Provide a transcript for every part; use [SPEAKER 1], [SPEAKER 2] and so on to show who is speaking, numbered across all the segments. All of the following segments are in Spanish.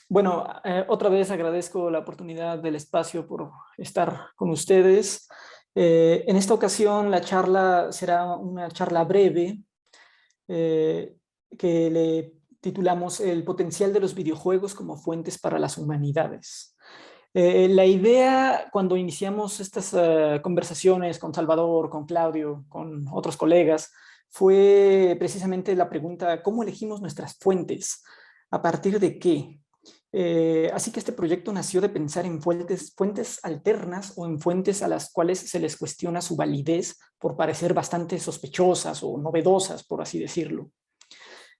[SPEAKER 1] Bueno, otra vez agradezco la oportunidad del espacio por estar con ustedes. En esta ocasión la charla será una charla breve eh, que le titulamos El potencial de los videojuegos como fuentes para las humanidades. La idea cuando iniciamos estas conversaciones con Salvador, con Claudio, con otros colegas, fue precisamente la pregunta, ¿cómo elegimos nuestras fuentes? ¿A partir de qué? Así que este proyecto nació de pensar en fuentes alternas o en fuentes a las cuales se les cuestiona su validez por parecer bastante sospechosas o novedosas, por así decirlo,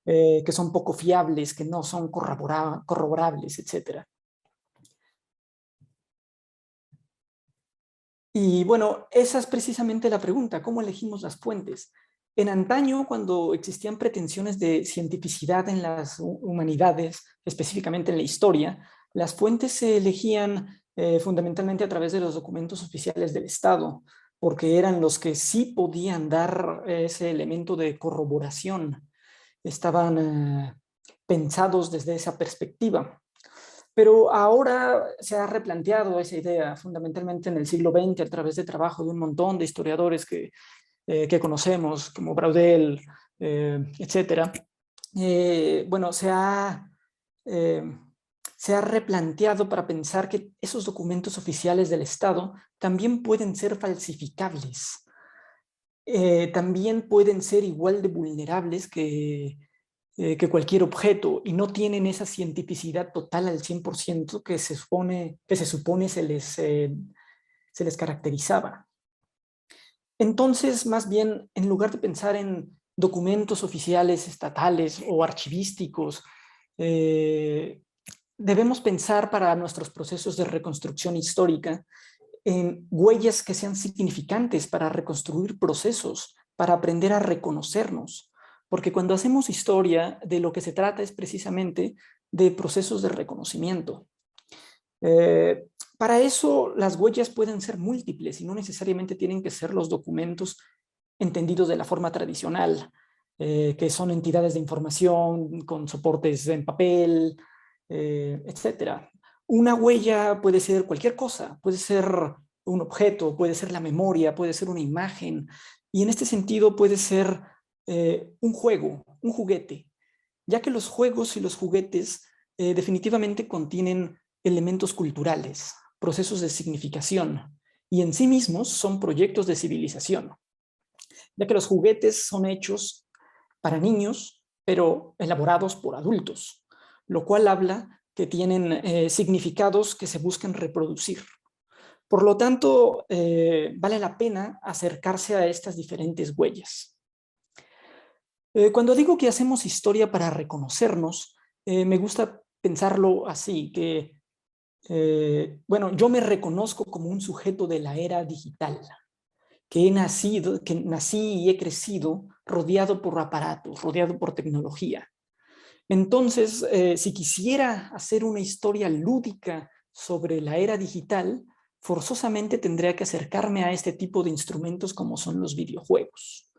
[SPEAKER 1] que son poco fiables, que no son corroborables, etcétera. Y bueno, esa es precisamente la pregunta, ¿cómo elegimos las fuentes? En antaño, cuando existían pretensiones de cientificidad en las humanidades, específicamente en la historia, las fuentes se elegían fundamentalmente a través de los documentos oficiales del Estado, porque eran los que sí podían dar ese elemento de corroboración. Estaban pensados desde esa perspectiva. Pero ahora se ha replanteado esa idea fundamentalmente en el siglo XX a través de trabajo de un montón de historiadores que conocemos, como Braudel, etcétera. Bueno, eh, se ha replanteado para pensar que esos documentos oficiales del Estado también pueden ser falsificables. También pueden ser igual de vulnerables que cualquier objeto y no tienen esa cientificidad total al 100% que se supone se les caracterizaba. Entonces, más bien, en lugar de pensar en documentos oficiales estatales o archivísticos, eh, debemos pensar para nuestros procesos de reconstrucción histórica en huellas que sean significantes para reconstruir procesos, para aprender a reconocernos. Porque cuando hacemos historia, de lo que se trata es precisamente de procesos de reconocimiento. Eh, para eso, las huellas pueden ser múltiples y no necesariamente tienen que ser los documentos entendidos de la forma tradicional, que son entidades de información con soportes en papel, etcétera. Una huella puede ser cualquier cosa, puede ser un objeto, puede ser la memoria, puede ser una imagen, y en este sentido puede ser un juego, un juguete, ya que los juegos y los juguetes definitivamente contienen elementos culturales, procesos de significación, y en sí mismos son proyectos de civilización, ya que los juguetes son hechos para niños, pero elaborados por adultos, lo cual habla que tienen significados que se buscan reproducir. Por lo tanto, vale la pena acercarse a estas diferentes huellas. Cuando digo que hacemos historia para reconocernos, me gusta pensarlo así, que, bueno, yo me reconozco como un sujeto de la era digital, que nací y he crecido rodeado por aparatos, rodeado por tecnología. Entonces, si quisiera hacer una historia lúdica sobre la era digital, forzosamente tendría que acercarme a este tipo de instrumentos como son los videojuegos.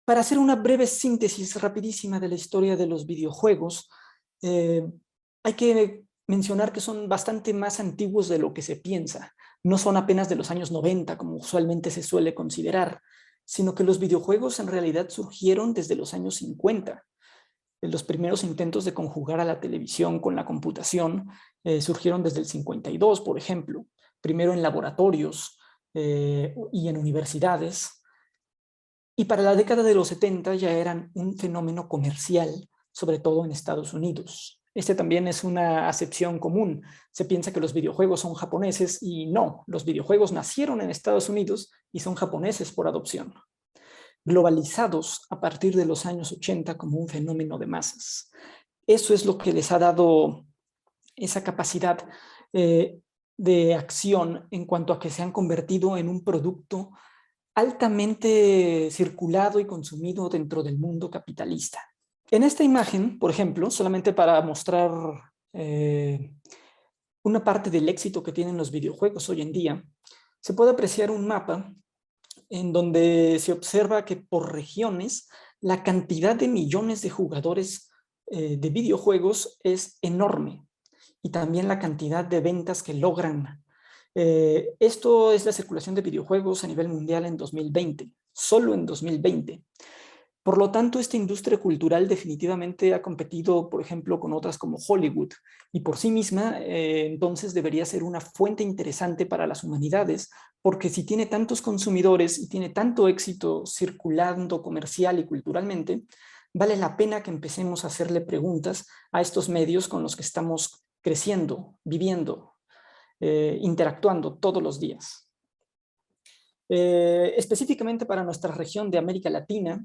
[SPEAKER 1] Para hacer una breve síntesis rapidísima de la historia de los videojuegos, hay que mencionar que son bastante más antiguos de lo que se piensa. No son apenas de los años 90, como usualmente se suele considerar, sino que los videojuegos en realidad surgieron desde los años 50. Los primeros intentos de conjugar a la televisión con la computación surgieron desde el 52, por ejemplo, primero en laboratorios y en universidades, y para la década de los 70 ya eran un fenómeno comercial, sobre todo en Estados Unidos. Este también es una acepción común. Se piensa que los videojuegos son japoneses y no, los videojuegos nacieron en Estados Unidos y son japoneses por adopción, globalizados a partir de los años 80 como un fenómeno de masas. Eso es lo que les ha dado esa capacidad de acción en cuanto a que se han convertido en un producto altamente circulado y consumido dentro del mundo capitalista. En esta imagen, por ejemplo, solamente para mostrar eh, una parte del éxito que tienen los videojuegos hoy en día, se puede apreciar un mapa en donde se observa que por regiones la cantidad de millones de jugadores de videojuegos es enorme y también la cantidad de ventas que logran. Esto es la circulación de videojuegos a nivel mundial en 2020, solo en 2020. Por lo tanto, esta industria cultural definitivamente ha competido, por ejemplo, con otras como Hollywood, y por sí misma, entonces debería ser una fuente interesante para las humanidades, porque si tiene tantos consumidores y tiene tanto éxito circulando comercial y culturalmente, vale la pena que empecemos a hacerle preguntas a estos medios con los que estamos creciendo, viviendo, interactuando todos los días. Específicamente para nuestra región de América Latina,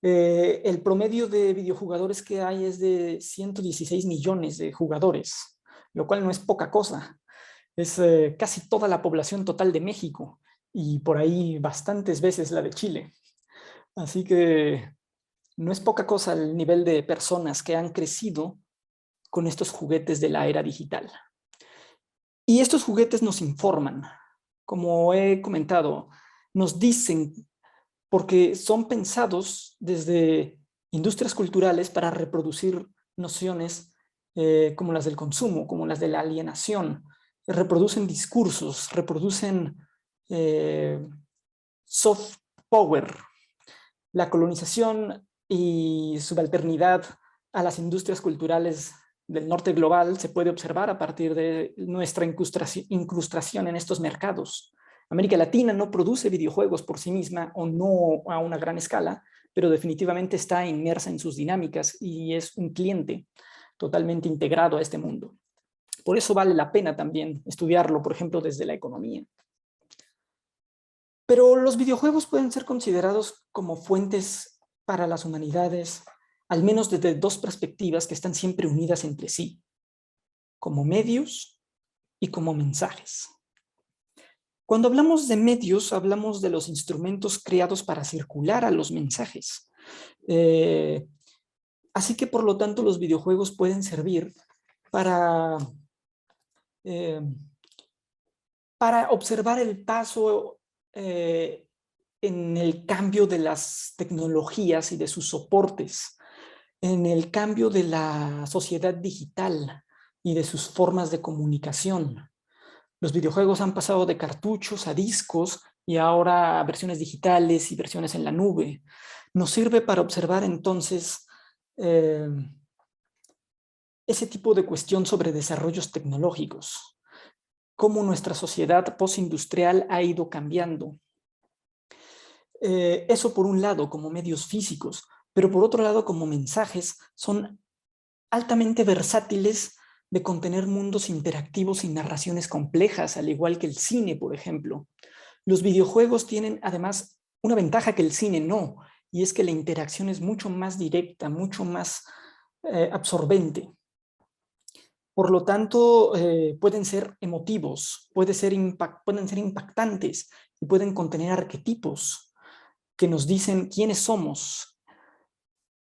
[SPEAKER 1] el promedio de videojugadores que hay es de 116 millones de jugadores, lo cual no es poca cosa. Es casi toda la población total de México y por ahí bastantes veces la de Chile. Así que no es poca cosa el nivel de personas que han crecido con estos juguetes de la era digital. Y estos juguetes nos informan, como he comentado, nos dicen, porque son pensados desde industrias culturales para reproducir nociones como las del consumo, como las de la alienación. Reproducen discursos, reproducen eh, soft power, la colonización y subalternidad a las industrias culturales del norte global se puede observar a partir de nuestra incrustación en estos mercados. América Latina no produce videojuegos por sí misma o no a una gran escala, pero definitivamente está inmersa en sus dinámicas y es un cliente totalmente integrado a este mundo. Por eso vale la pena también estudiarlo, por ejemplo, desde la economía. Pero los videojuegos pueden ser considerados como fuentes para las humanidades, al menos desde dos perspectivas que están siempre unidas entre sí, como medios y como mensajes. Cuando hablamos de medios, hablamos de los instrumentos creados para circular a los mensajes. Así que, por lo tanto, los videojuegos pueden servir para, eh, para observar el paso en el cambio de las tecnologías y de sus soportes, en el cambio de la sociedad digital y de sus formas de comunicación. Los videojuegos han pasado de cartuchos a discos y ahora a versiones digitales y versiones en la nube. Nos sirve para observar entonces ese tipo de cuestión sobre desarrollos tecnológicos, cómo nuestra sociedad postindustrial ha ido cambiando. Eso por un lado como medios físicos, pero por otro lado como mensajes son altamente versátiles de contener mundos interactivos y narraciones complejas, al igual que el cine, por ejemplo. Los videojuegos tienen además una ventaja que el cine no, y es que la interacción es mucho más directa, mucho más absorbente. Por lo tanto, pueden ser emotivos, pueden ser impactantes y pueden contener arquetipos que nos dicen quiénes somos.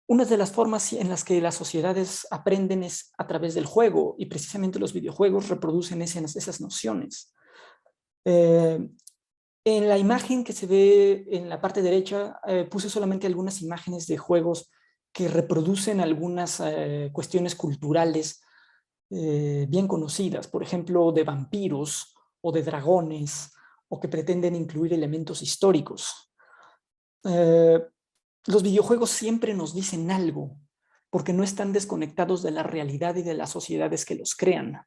[SPEAKER 1] Una de las formas en las que las sociedades aprenden es a través del juego, y precisamente los videojuegos reproducen esas nociones. En la imagen que se ve en la parte derecha, puse solamente algunas imágenes de juegos que reproducen algunas cuestiones culturales bien conocidas, por ejemplo, de vampiros o de dragones, o que pretenden incluir elementos históricos. Los videojuegos siempre nos dicen algo, porque no están desconectados de la realidad y de las sociedades que los crean.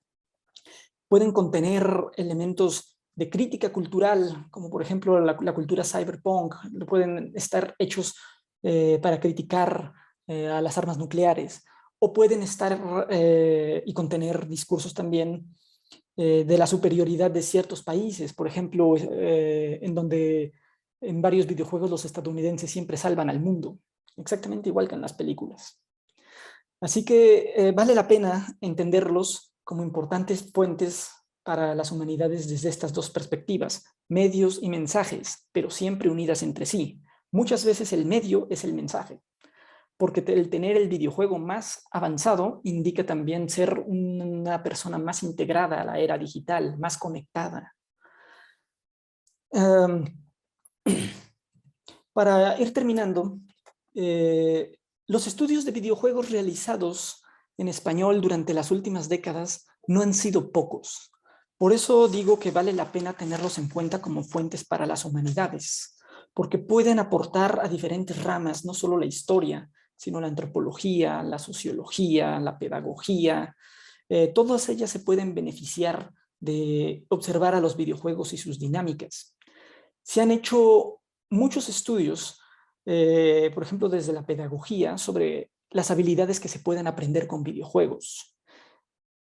[SPEAKER 1] Pueden contener elementos de crítica cultural, como por ejemplo la cultura cyberpunk, pueden estar hechos para criticar a las armas nucleares, o pueden estar y contener discursos también de la superioridad de ciertos países, por ejemplo, en donde en varios videojuegos los estadounidenses siempre salvan al mundo, exactamente igual que en las películas. Así que vale la pena entenderlos como importantes fuentes para las humanidades desde estas dos perspectivas, medios y mensajes, pero siempre unidas entre sí. Muchas veces el medio es el mensaje, porque el tener el videojuego más avanzado indica también ser una persona más integrada a la era digital, más conectada. Para ir terminando, Eh, los estudios de videojuegos realizados en español durante las últimas décadas no han sido pocos. Por eso digo que vale la pena tenerlos en cuenta como fuentes para las humanidades, porque pueden aportar a diferentes ramas, no solo la historia, sino la antropología, la sociología, la pedagogía. Todas ellas se pueden beneficiar de observar a los videojuegos y sus dinámicas. Se han hecho muchos estudios, por ejemplo, desde la pedagogía, sobre las habilidades que se pueden aprender con videojuegos.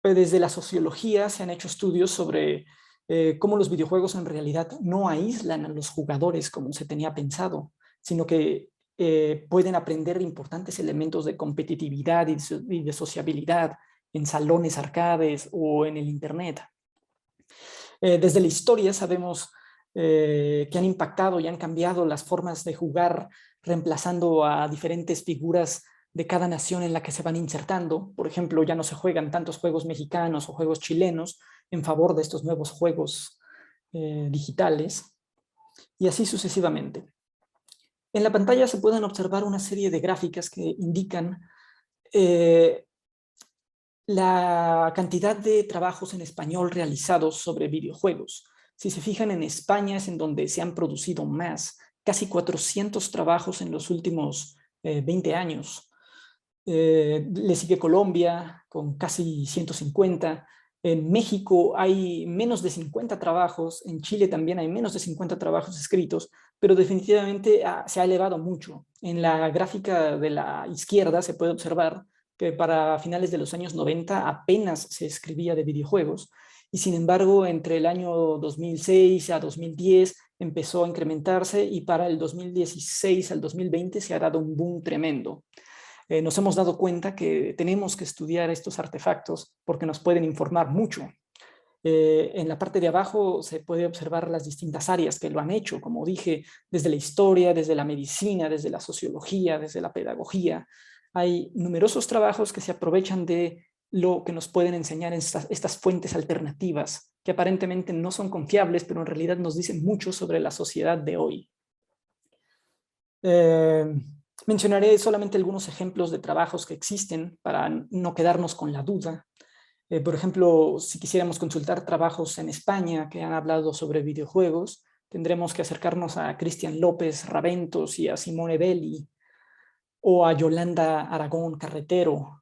[SPEAKER 1] Desde la sociología se han hecho estudios sobre cómo los videojuegos en realidad no aíslan a los jugadores como se tenía pensado, sino que pueden aprender importantes elementos de competitividad y de sociabilidad en salones arcades o en el Internet. Desde la historia sabemos que han impactado y han cambiado las formas de jugar, reemplazando a diferentes figuras de cada nación en la que se van insertando. Por ejemplo, ya no se juegan tantos juegos mexicanos o juegos chilenos en favor de estos nuevos juegos digitales, y así sucesivamente. En la pantalla se pueden observar una serie de gráficas que indican la cantidad de trabajos en español realizados sobre videojuegos. Si se fijan, en España es en donde se han producido más, casi 400 trabajos en los últimos 20 años. Le sigue Colombia con casi 150. En México hay menos de 50 trabajos, en Chile también hay menos de 50 trabajos escritos, pero definitivamente se ha elevado mucho. En la gráfica de la izquierda se puede observar que para finales de los años 90 apenas se escribía de videojuegos, y sin embargo entre el año 2006 a 2010 empezó a incrementarse, y para el 2016 al 2020 se ha dado un boom tremendo. Nos hemos dado cuenta que tenemos que estudiar estos artefactos porque nos pueden informar mucho. En la parte de abajo se puede observar las distintas áreas que lo han hecho, como dije, desde la historia, desde la medicina, desde la sociología, desde la pedagogía. Hay numerosos trabajos que se aprovechan de lo que nos pueden enseñar estas fuentes alternativas, que aparentemente no son confiables, pero en realidad nos dicen mucho sobre la sociedad de hoy. Mencionaré solamente algunos ejemplos de trabajos que existen para no quedarnos con la duda. Por ejemplo, si quisiéramos consultar trabajos en España que han hablado sobre videojuegos, tendremos que acercarnos a Cristian López Raventos y a Simone Belli, o a Yolanda Aragón Carretero,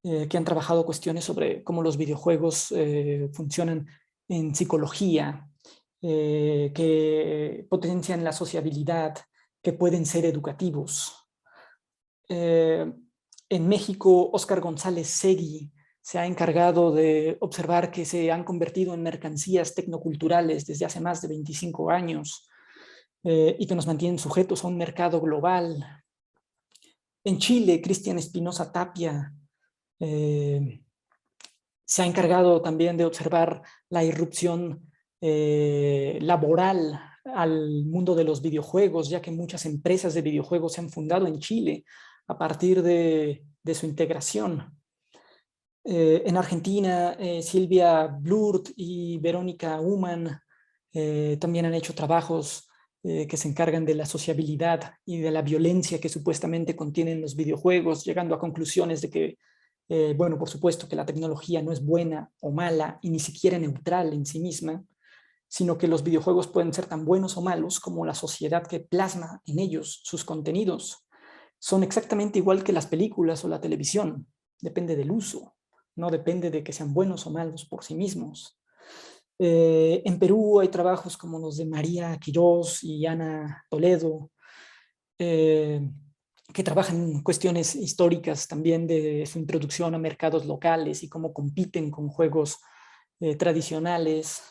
[SPEAKER 1] que han trabajado cuestiones sobre cómo los videojuegos funcionan en psicología, que potencian la sociabilidad, que pueden ser educativos. En México, Óscar González Segui se ha encargado de observar que se han convertido en mercancías tecnoculturales desde hace más de 25 años y que nos mantienen sujetos a un mercado global. En Chile, Cristian Espinosa Tapia se ha encargado también de observar la irrupción laboral al mundo de los videojuegos, ya que muchas empresas de videojuegos se han fundado en Chile a partir de su integración. En Argentina, Silvia Blurt y Verónica Uman también han hecho trabajos que se encargan de la sociabilidad y de la violencia que supuestamente contienen los videojuegos, llegando a conclusiones de que, bueno, por supuesto que la tecnología no es buena o mala y ni siquiera neutral en sí misma, sino que los videojuegos pueden ser tan buenos o malos como la sociedad que plasma en ellos sus contenidos. Son exactamente igual que las películas o la televisión, depende del uso, no depende de que sean buenos o malos por sí mismos. En Perú hay trabajos como los de María Quirós y Ana Toledo, que trabajan en cuestiones históricas también de su introducción a mercados locales y cómo compiten con juegos tradicionales.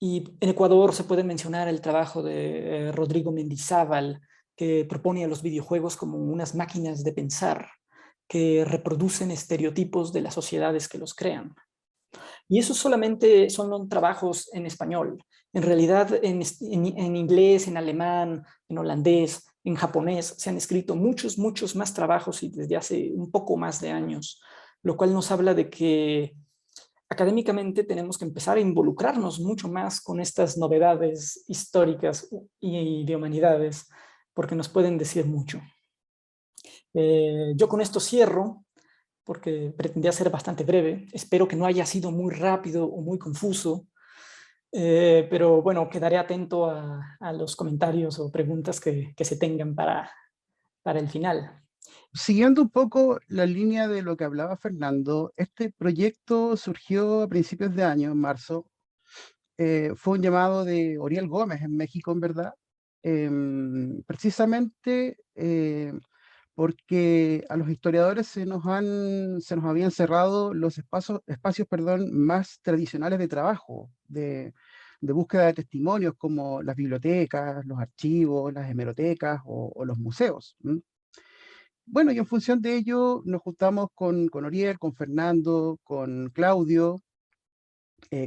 [SPEAKER 1] Y en Ecuador se puede mencionar el trabajo de Rodrigo Mendizábal, que propone a los videojuegos como unas máquinas de pensar que reproducen estereotipos de las sociedades que los crean. Y eso solamente son trabajos en español. En realidad, en inglés, en alemán, en holandés, en japonés, se han escrito muchos, muchos más trabajos y desde hace un poco más de años, lo cual nos habla de que académicamente tenemos que empezar a involucrarnos mucho más con estas novedades históricas y de humanidades, porque nos pueden decir mucho. Yo con esto cierro, porque pretendía ser bastante breve. Espero que no haya sido muy rápido o muy confuso, pero bueno, quedaré atento a los comentarios o preguntas que se tengan para el final.
[SPEAKER 2] Siguiendo un poco la línea de lo que hablaba Fernando, este proyecto surgió a principios de año, en marzo. Fue un llamado de Oriel Gómez en México, en verdad, precisamente porque a los historiadores se nos habían cerrado los espacios, perdón, más tradicionales de trabajo, de búsqueda de testimonios, como las bibliotecas, los archivos, las hemerotecas o los museos. Bueno, y en función de ello nos juntamos con Oriel, con Fernando, con Claudio,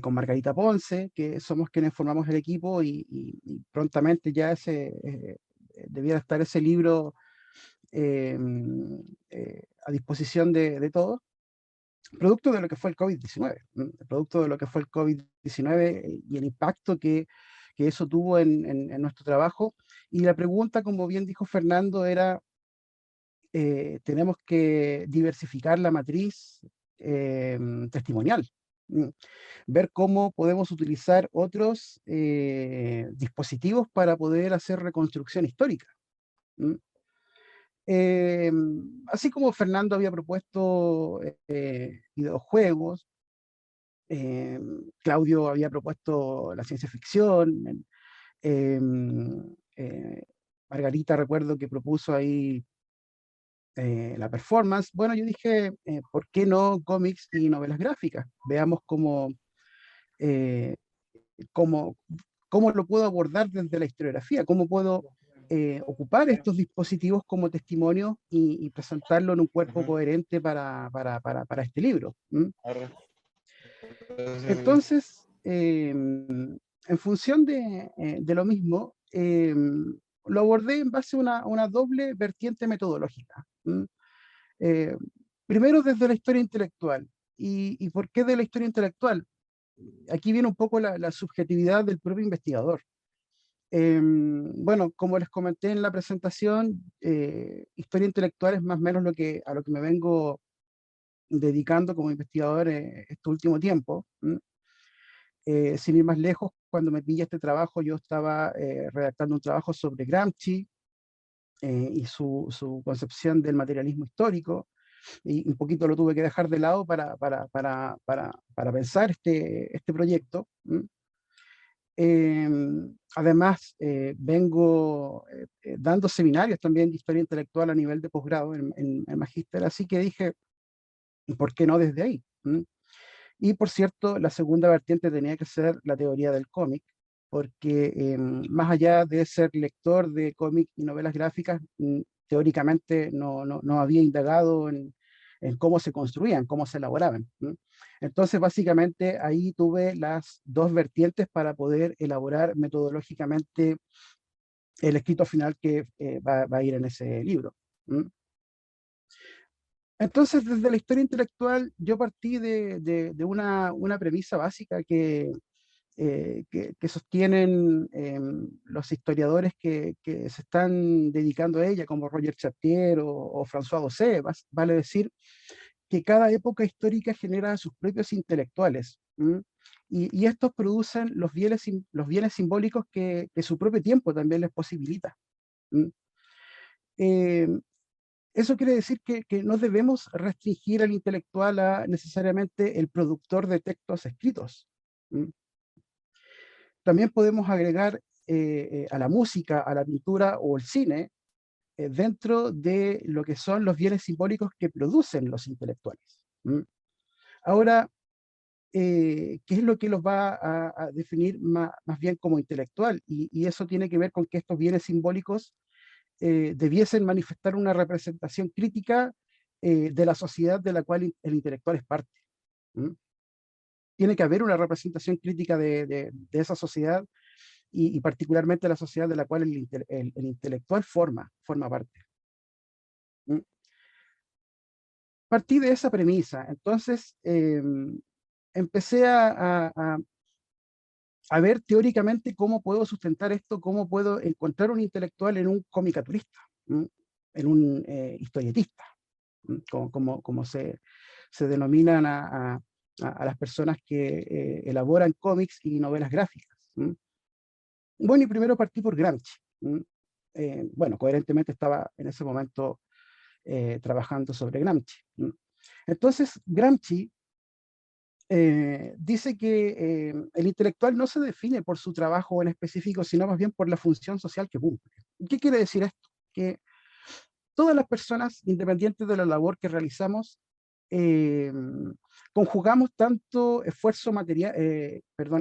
[SPEAKER 2] con Margarita Ponce, que somos quienes formamos el equipo y prontamente ya debiera estar ese libro eh, a disposición de todos, producto de lo que fue el COVID-19, producto de lo que fue el COVID-19 y el impacto que eso tuvo en nuestro trabajo. Y la pregunta, como bien dijo Fernando, era, tenemos que diversificar la matriz testimonial, ver cómo podemos utilizar otros dispositivos para poder hacer reconstrucción histórica. Así como Fernando había propuesto videojuegos, Claudio había propuesto la ciencia ficción, em, eh, Margarita recuerdo que propuso ahí la performance. Bueno, yo dije, ¿por qué no cómics y novelas gráficas? Veamos eh, cómo, cómo lo puedo abordar desde la historiografía, cómo puedo ocupar estos dispositivos como testimonio y presentarlo en un cuerpo coherente para este libro. Entonces, en función de lo mismo, lo abordé en base a una doble vertiente metodológica. Eh, Primero desde la historia intelectual. ¿Y por qué de la historia intelectual? Aquí viene un poco la subjetividad del propio investigador. Bueno, como les comenté en la presentación, historia intelectual es más o menos a lo que me vengo dedicando como investigador este último tiempo. Sin ir más lejos, cuando me pilla este trabajo, yo estaba redactando un trabajo sobre Gramsci y su concepción del materialismo histórico, y un poquito lo tuve que dejar de lado para pensar este proyecto. Además, vengo dando seminarios también de historia intelectual a nivel de posgrado en magíster, así que dije, ¿por qué no desde ahí? Y por cierto, la segunda vertiente tenía que ser la teoría del cómic, porque más allá de ser lector de cómic y novelas gráficas, teóricamente no había indagado en cómo se construían, cómo se elaboraban. Entonces, básicamente, ahí tuve las dos vertientes para poder elaborar metodológicamente el escrito final que va a ir en ese libro. Entonces, desde la historia intelectual, yo partí de una premisa básica que sostienen los historiadores que se están dedicando a ella, como Roger Chartier o François Doucet, vale decir que cada época histórica genera sus propios intelectuales, y estos producen los bienes simbólicos que su propio tiempo también les posibilita. ¿M? Eh, Eso quiere decir que no debemos restringir al intelectual a necesariamente el productor de textos escritos. ¿M? También podemos agregar a la música, a la pintura o el cine dentro de lo que son los bienes simbólicos que producen los intelectuales. Ahora, ¿qué es lo que los va a definir más bien como intelectual? Y eso tiene que ver con que estos bienes simbólicos debiesen manifestar una representación crítica de la sociedad de la cual el intelectual es parte. ¿Mm? Tiene que haber una representación crítica de esa sociedad y particularmente la sociedad de la cual el intelectual forma parte. ¿Mm? Partí de esa premisa, entonces empecé a ver teóricamente cómo puedo sustentar esto, cómo puedo encontrar un intelectual en un comicaturista. historietista, como se denominan a las personas que elaboran cómics y novelas gráficas. Bueno, y primero partí por Gramsci. Bueno, coherentemente estaba en ese momento trabajando sobre Gramsci. Entonces, Gramsci dice que el intelectual no se define por su trabajo en específico, sino más bien por la función social que cumple. ¿Qué quiere decir esto? Que todas las personas, independientes de la labor que realizamos, eh, conjugamos tanto esfuerzo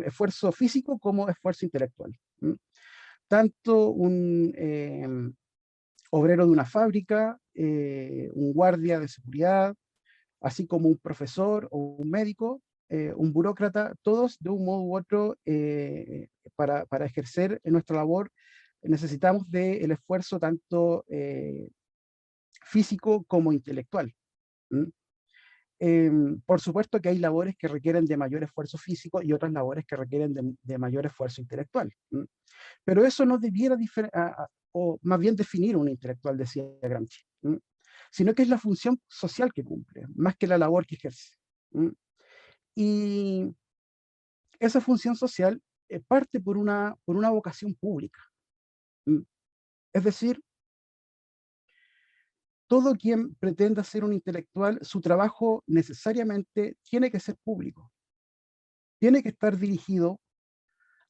[SPEAKER 2] esfuerzo físico como esfuerzo intelectual. Tanto un obrero de una fábrica, un guardia de seguridad, así como un profesor o un médico, un burócrata, todos de un modo u otro, para ejercer nuestra labor, necesitamos del esfuerzo tanto físico como intelectual. Por supuesto que hay labores que requieren de mayor esfuerzo físico y otras labores que requieren de mayor esfuerzo intelectual. Pero eso no debiera o más bien definir un intelectual, decía Gramsci, sino que es la función social que cumple, más que la labor que ejerce. Y esa función social parte por una vocación pública. Es decir, todo quien pretenda ser un intelectual, su trabajo necesariamente tiene que ser público. Tiene que estar dirigido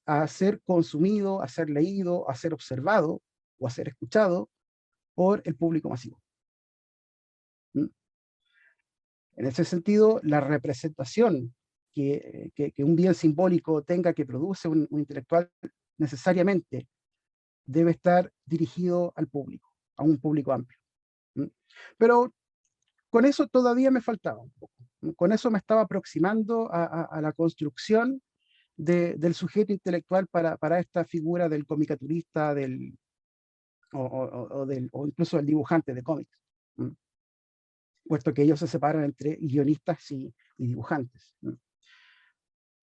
[SPEAKER 2] a ser consumido, a ser leído, a ser observado o a ser escuchado por el público masivo. En ese sentido, la representación que un bien simbólico tenga que produce un intelectual necesariamente debe estar dirigido al público, a un público amplio. Pero con eso todavía me faltaba un poco. Con eso me estaba aproximando a la construcción del sujeto intelectual para esta figura del comicaturista o incluso del dibujante de cómics, puesto que ellos se separan entre guionistas y dibujantes.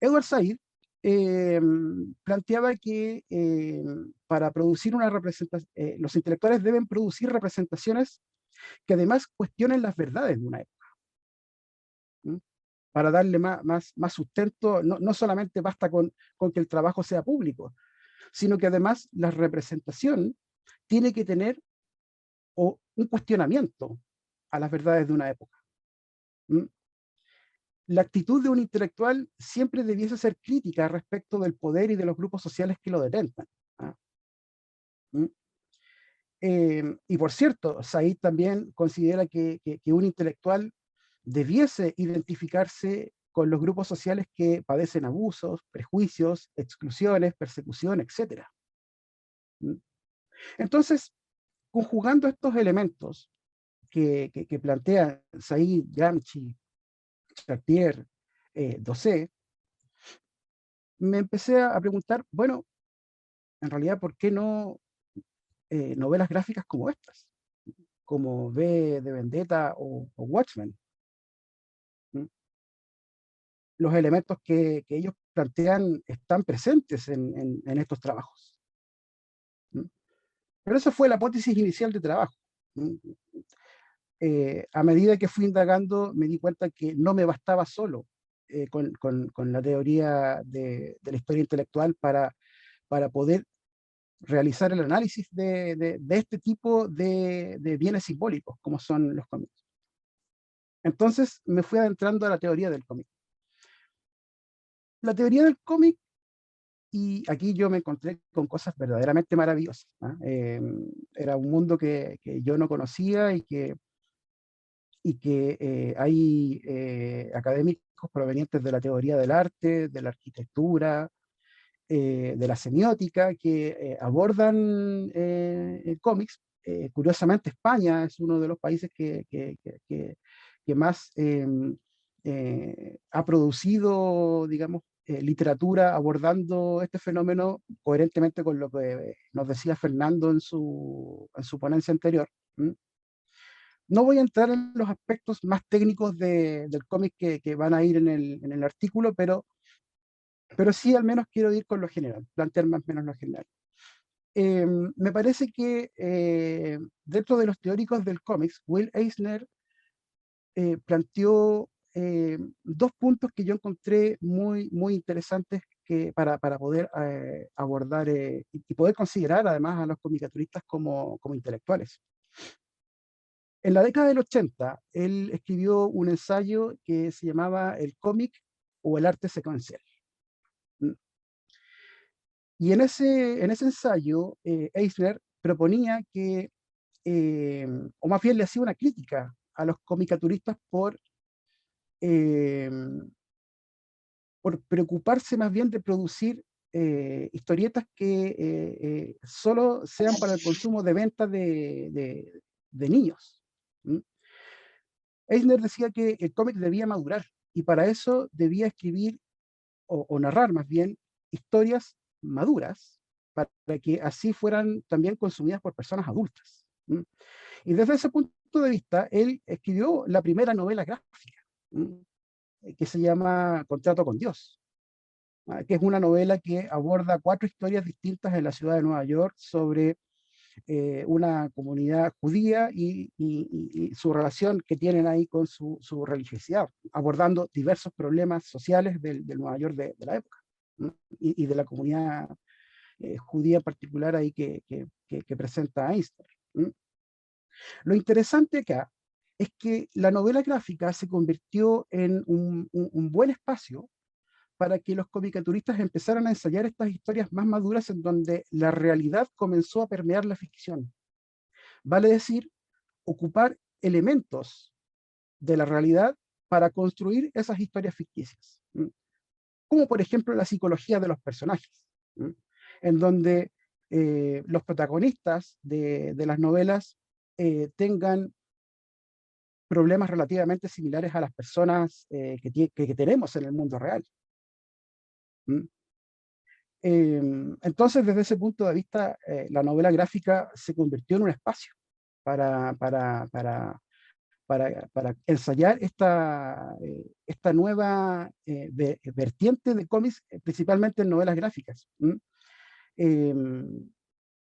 [SPEAKER 2] Edward Said planteaba que para producir una representación, los intelectuales deben producir representaciones que además cuestionen las verdades de una época. Para darle más sustento, no solamente basta con que el trabajo sea público, sino que además la representación tiene que tener un cuestionamiento a las verdades de una época. La actitud de un intelectual siempre debiese ser crítica respecto del poder y de los grupos sociales que lo detentan. Y por cierto, Said también considera que un intelectual debiese identificarse con los grupos sociales que padecen abusos, prejuicios, exclusiones, persecución, etc. Entonces, conjugando estos elementos que plantean Said, Gramsci, Chartier, Dosé, me empecé a preguntar, bueno, en realidad, ¿por qué no novelas gráficas como estas? Como V de Vendetta o Watchmen. Los elementos que ellos plantean están presentes en estos trabajos. Pero esa fue la hipótesis inicial de trabajo. A medida que fui indagando, me di cuenta que no me bastaba solo con la teoría de la historia intelectual para poder realizar el análisis de este tipo de bienes simbólicos, como son los cómics. Entonces me fui adentrando a la teoría del cómic. La teoría del cómic, y aquí yo me encontré con cosas verdaderamente maravillosas. Era un mundo que yo no conocía y que hay académicos provenientes de la teoría del arte, de la arquitectura, de la semiótica, que abordan cómics. Curiosamente, España es uno de los países que más ha producido, digamos, literatura abordando este fenómeno coherentemente con lo que nos decía Fernando en su ponencia anterior. No voy a entrar en los aspectos más técnicos del cómic que van a ir en el artículo, pero sí al menos quiero ir con lo general, plantear más o menos lo general. Me parece que dentro de los teóricos del cómics, Will Eisner planteó dos puntos que yo encontré muy interesantes para poder abordar y poder considerar además a los comicaturistas como intelectuales. En la década del 80, él escribió un ensayo que se llamaba El cómic o el arte secuencial. ¿Mm? Y en ese ensayo, Eisner proponía que, o más bien le hacía una crítica a los comicaturistas eh, por preocuparse más bien de producir historietas que solo sean para el consumo de venta de niños. ¿Mm? Eisner decía que el cómic debía madurar y para eso debía escribir o narrar más bien historias maduras para que así fueran también consumidas por personas adultas. ¿Mm? Y desde ese punto de vista, él escribió la primera novela gráfica, ¿Mm? Que se llama Contrato con Dios, que es una novela que aborda 4 historias distintas en la ciudad de Nueva York sobre una comunidad judía y su relación que tienen ahí con su religiosidad, abordando diversos problemas sociales del Nueva York de la época, ¿no? Y de la comunidad judía en particular ahí que presenta Einstein. ¿No? Lo interesante acá es que la novela gráfica se convirtió en un buen espacio para que los comicaturistas empezaran a ensayar estas historias más maduras en donde la realidad comenzó a permear la ficción. Vale decir, ocupar elementos de la realidad para construir esas historias ficticias. Como por ejemplo la psicología de los personajes, en donde los protagonistas de las novelas tengan problemas relativamente similares a las personas que tenemos en el mundo real. Entonces, desde ese punto de vista, la novela gráfica se convirtió en un espacio para, para, para, para ensayar esta nueva vertiente de cómics, principalmente en novelas gráficas.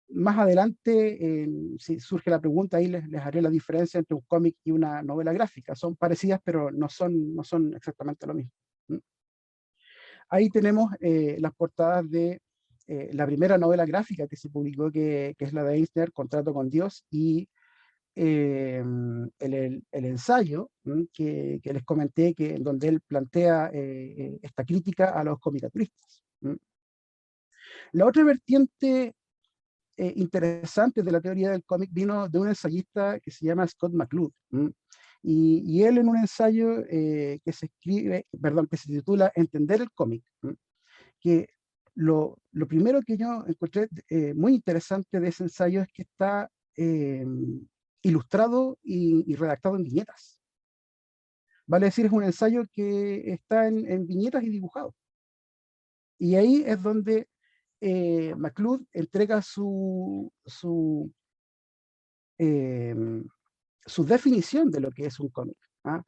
[SPEAKER 2] Más adelante, si surge la pregunta, ahí les haré la diferencia entre un cómic y una novela gráfica. Son parecidas, pero no son exactamente lo mismo. Ahí tenemos las portadas de la primera novela gráfica que se publicó, que es la de Eisner, Contrato con Dios, y el ensayo que les comenté, en donde él plantea esta crítica a los comicaturistas. La otra vertiente interesante de la teoría del cómic vino de un ensayista que se llama Scott McCloud. Y él en un ensayo que se titula Entender el cómic, que lo primero que yo encontré muy interesante de ese ensayo es que está ilustrado y redactado en viñetas. Vale decir, es un ensayo que está en viñetas y dibujado. Y ahí es donde McCloud entrega eh, su definición de lo que es un cómic. ¿Ah?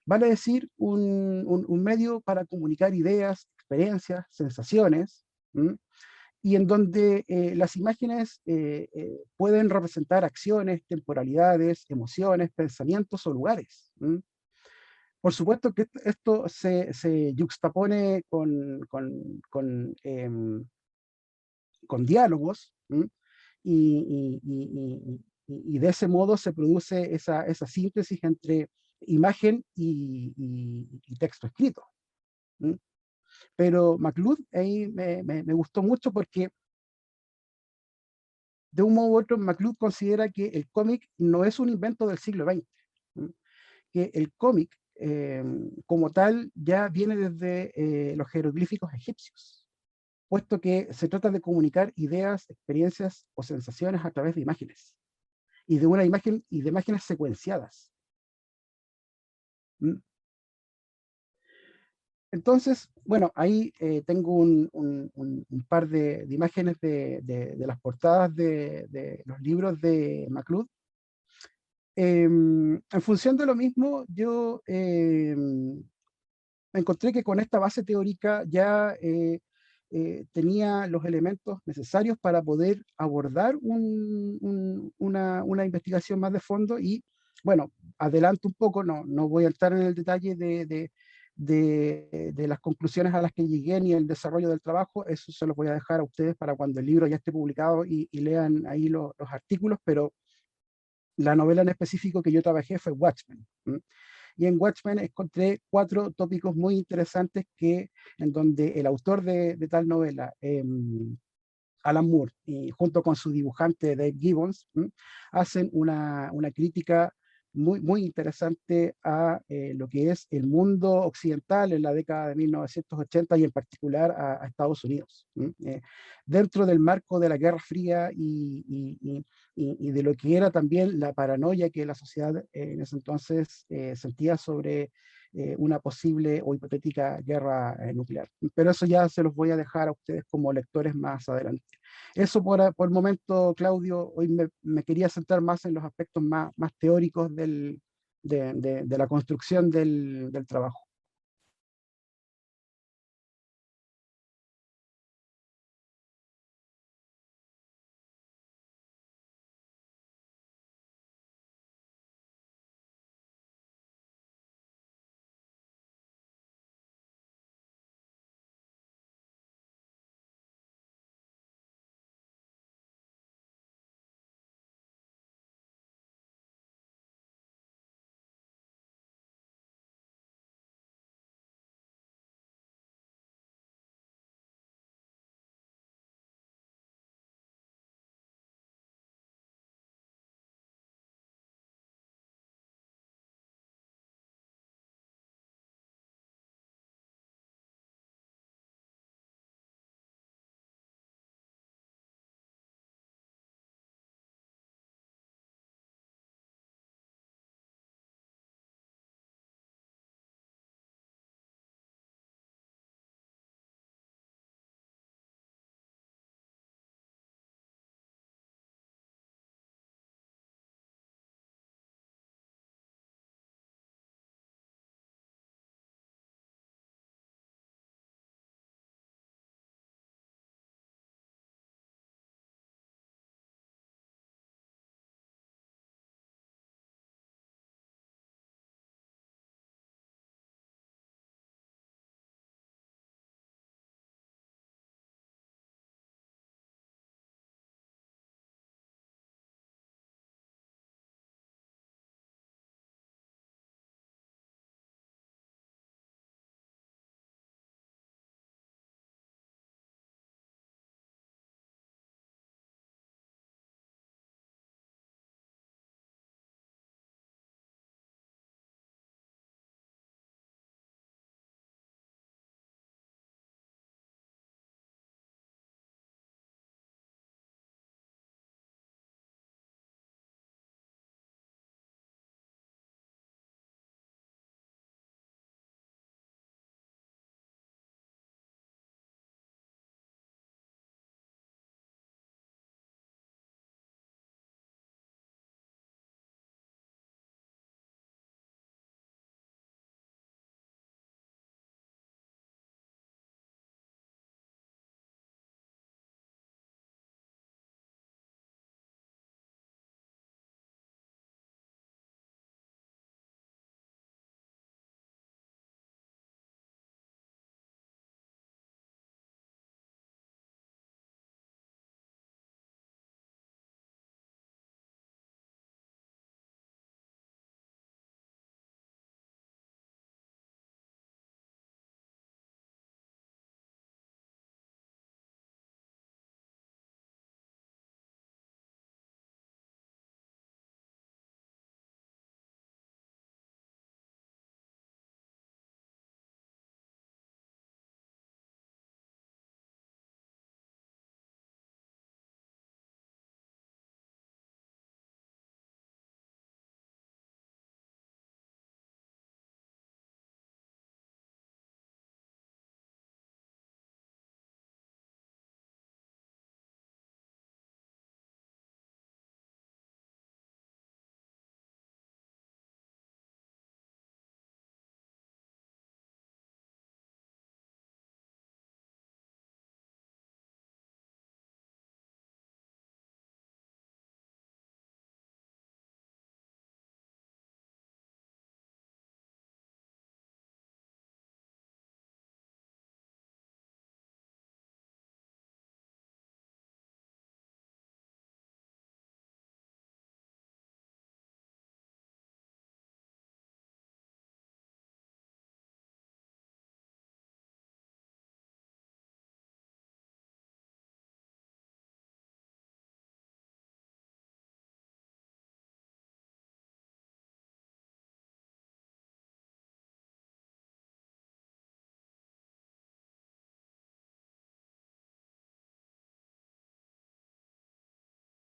[SPEAKER 2] Vale decir, un medio para comunicar ideas, experiencias, sensaciones, y en donde las imágenes pueden representar acciones, temporalidades, emociones, pensamientos o lugares. Por supuesto que esto se yuxtapone con diálogos, y de ese modo se produce esa síntesis entre imagen y texto escrito. ¿Mm? Pero McCloud ahí me gustó mucho porque de un modo u otro McCloud considera que el cómic no es un invento del siglo XX, que el cómic como tal ya viene desde los jeroglíficos egipcios, puesto que se trata de comunicar ideas, experiencias o sensaciones a través de imágenes, y de imágenes secuenciadas. Entonces, bueno, ahí tengo un par de imágenes de las portadas de los libros de McCloud. En función de lo mismo, yo me encontré que con esta base teórica ya tenía los elementos necesarios para poder abordar una investigación más de fondo. Y bueno, adelanto un poco, no voy a entrar en el detalle de las conclusiones a las que llegué ni el desarrollo del trabajo. Eso se los voy a dejar a ustedes para cuando el libro ya esté publicado y lean ahí los artículos, pero la novela en específico que yo trabajé fue Watchmen. Y en Watchmen encontré 4 tópicos muy interesantes en donde el autor de tal novela, Alan Moore, y junto con su dibujante Dave Gibbons, hacen una crítica muy interesante a lo que es el mundo occidental en la década de 1980 y en particular a Estados Unidos. Dentro del marco de la Guerra Fría y de lo que era también la paranoia que la sociedad en ese entonces sentía sobre una posible o hipotética guerra nuclear. Pero eso ya se los voy a dejar a ustedes como lectores más adelante. Eso por el momento, Claudio. Hoy me quería centrar más en los aspectos más teóricos de la construcción del trabajo.